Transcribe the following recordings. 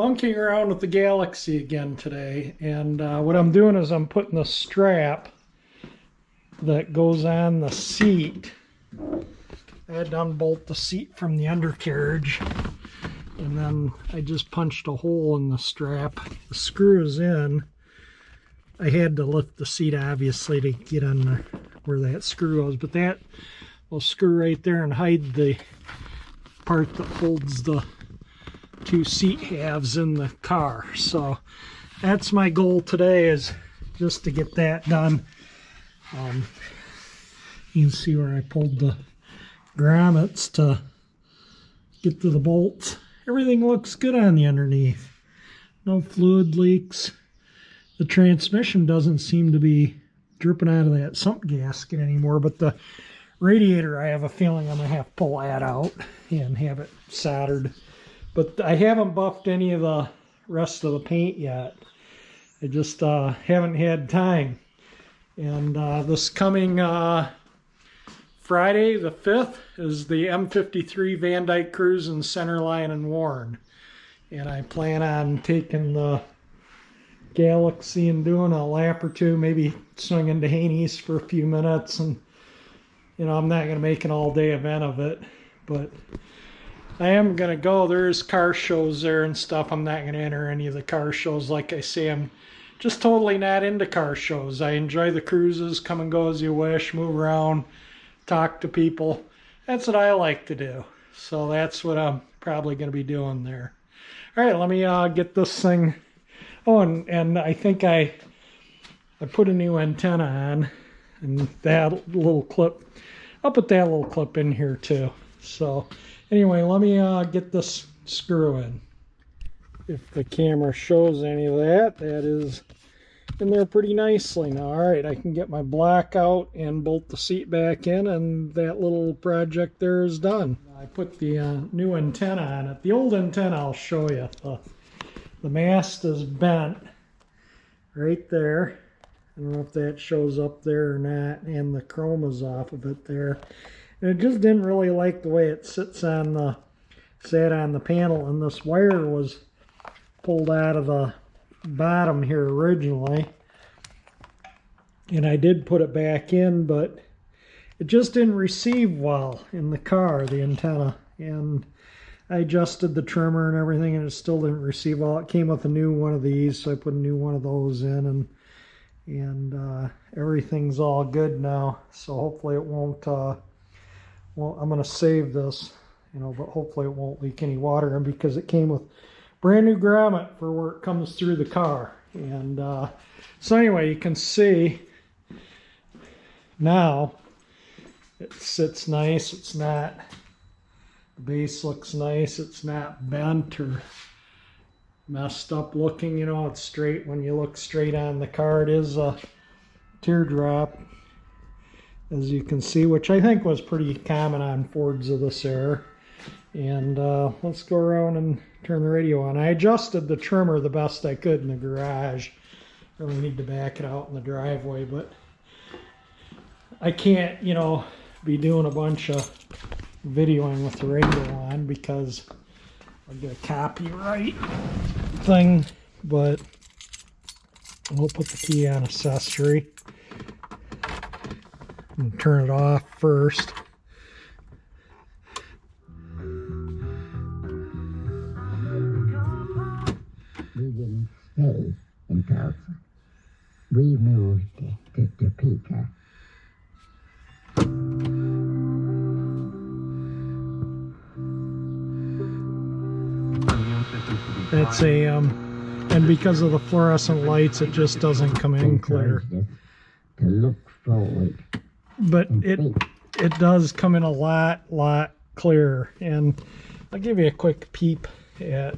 Monkeying around with the Galaxie again today, and what I'm doing is I'm putting the strap that goes on the seat. I had to unbolt the seat from the undercarriage, and then I just punched a hole in the strap. The screw is in. I had to lift the seat obviously to get on where that screw goes, but that will screw right there and hide the part that holds the two seat halves in the car. So that's my goal today, is just to get that done. You can see where I pulled the grommets to get to the bolts. Everything looks good on the underneath. No fluid leaks. The transmission doesn't seem to be dripping out of that sump gasket anymore, but the radiator, I have a feeling I'm going to have to pull that out and have it soldered. But I haven't buffed any of the rest of the paint yet. I just haven't had time. And this coming Friday the 5th is the M-53 Van Dyke cruise in Centerline and Warren. And I plan on taking the Galaxie and doing a lap or two, maybe swinging to Haney's for a few minutes. And, you know, I'm not going to make an all-day event of it, but I am going to go. There's car shows there and stuff. I'm not going to enter any of the car shows. Like I say, I'm just totally not into car shows. I enjoy the cruises, come and go as you wish, move around, talk to people. That's what I like to do. So that's what I'm probably going to be doing there. All right, let me get this thing. Oh, and I think I put a new antenna on, and that little clip, I'll put that little clip in here too. So anyway, let me get this screw in. If the camera shows any of that, that is in there pretty nicely now. All right, I can get my block out and bolt the seat back in, and that little project there is done. I put the new antenna on it. The old antenna I'll show you. The mast is bent right there. I don't know if that shows up there or not, and the chrome is off of it there. And it just didn't really like the way it sat on the panel, and this wire was pulled out of the bottom here originally. And I did put it back in, but it just didn't receive well in the car, the antenna. And I adjusted the trimmer and everything, and it still didn't receive well. It came with a new one of these, so I put a new one of those in, and everything's all good now. So hopefully it won't. Well, I'm going to save this, you know, but hopefully it won't leak any water in, because it came with brand new grommet for where it comes through the car. And so anyway, you can see now it sits nice. It's not, the base looks nice. It's not bent or messed up looking, you know, it's straight. When you look straight on the car, it is a teardrop, as you can see, which I think was pretty common on Fords of this era. And let's go around and turn the radio on. I adjusted the trimmer the best I could in the garage. Really need to back it out in the driveway, but I can't, you know, be doing a bunch of videoing with the radio on, because I'll get a copyright thing. But we'll put the key on accessory and turn it off first. We didn't stay in Tulsa. We moved to Topeka. That's a and because of the fluorescent lights, it just doesn't come in clear. To look forward. But it does come in a lot clearer. And I'll give you a quick peep at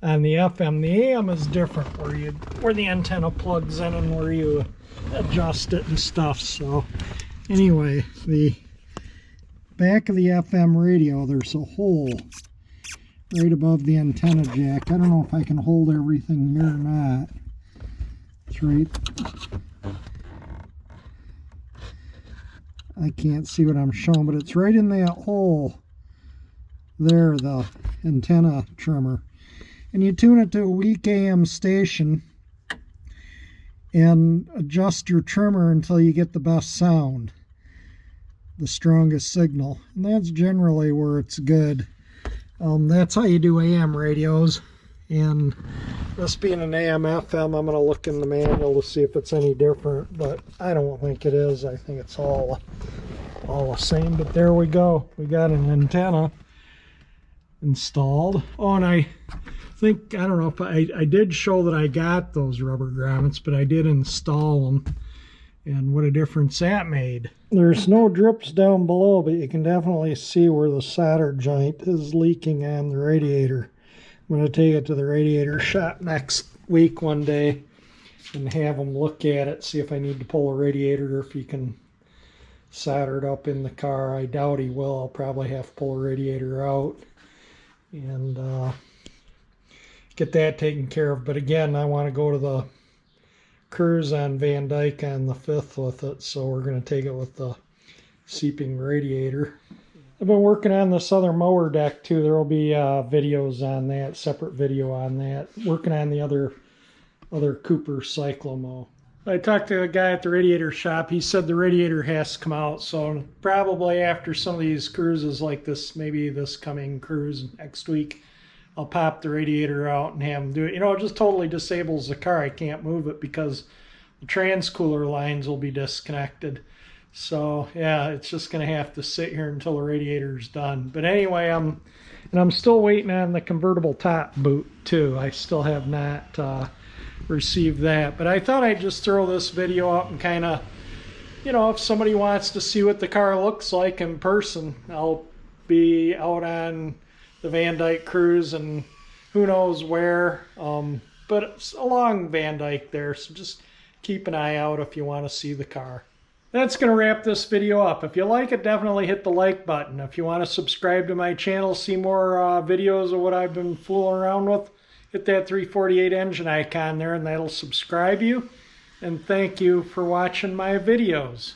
on the FM. The AM is different, where the antenna plugs in and where you adjust it and stuff. So anyway, the back of the FM radio, there's a hole right above the antenna jack. I don't know if I can hold everything here or not. It's right. I can't see what I'm showing, but it's right in that hole there, the antenna trimmer. and you tune it to a weak AM station and adjust your trimmer until you get the best sound, the strongest signal, and that's generally where it's good. That's how you do AM radios. And this being an AM FM, I'm going to look in the manual to see if it's any different, but I don't think it is. I think it's all the same. But there we go. We got an antenna installed. Oh, and I think, I don't know if I did show that I got those rubber grommets, but I did install them, and what a difference that made. There's no drips down below, but you can definitely see where the solder joint is leaking on the radiator. I'm going to take it to the radiator shop next week one day and have them look at it, see if I need to pull a radiator or if you can solder it up in the car. I doubt he will. I'll probably have to pull a radiator out and get that taken care of. But again, I want to go to the cruise on Van Dyke on the 5th with it, so we're going to take it with the seeping radiator. I've been working on this other mower deck too. There will be videos on that, separate video on that. Working on the other Cooper Cyclomo. I talked to a guy at the radiator shop. He said the radiator has to come out, so probably after some of these cruises like this, maybe this coming cruise next week, I'll pop the radiator out and have them do it. You know, it just totally disables the car. I can't move it because the transcooler lines will be disconnected. So yeah, it's just going to have to sit here until the radiator's done. But anyway, I'm still waiting on the convertible top boot too. I still have not received that. But I thought I'd just throw this video up and kind of, you know, if somebody wants to see what the car looks like in person, I'll be out on the Van Dyke cruise and who knows where. But it's along Van Dyke there, so just keep an eye out if you want to see the car. That's going to wrap this video up. If you like it, definitely hit the like button. If you want to subscribe to my channel, see more videos of what I've been fooling around with, hit that 348 engine icon there and that'll subscribe you. And thank you for watching my videos.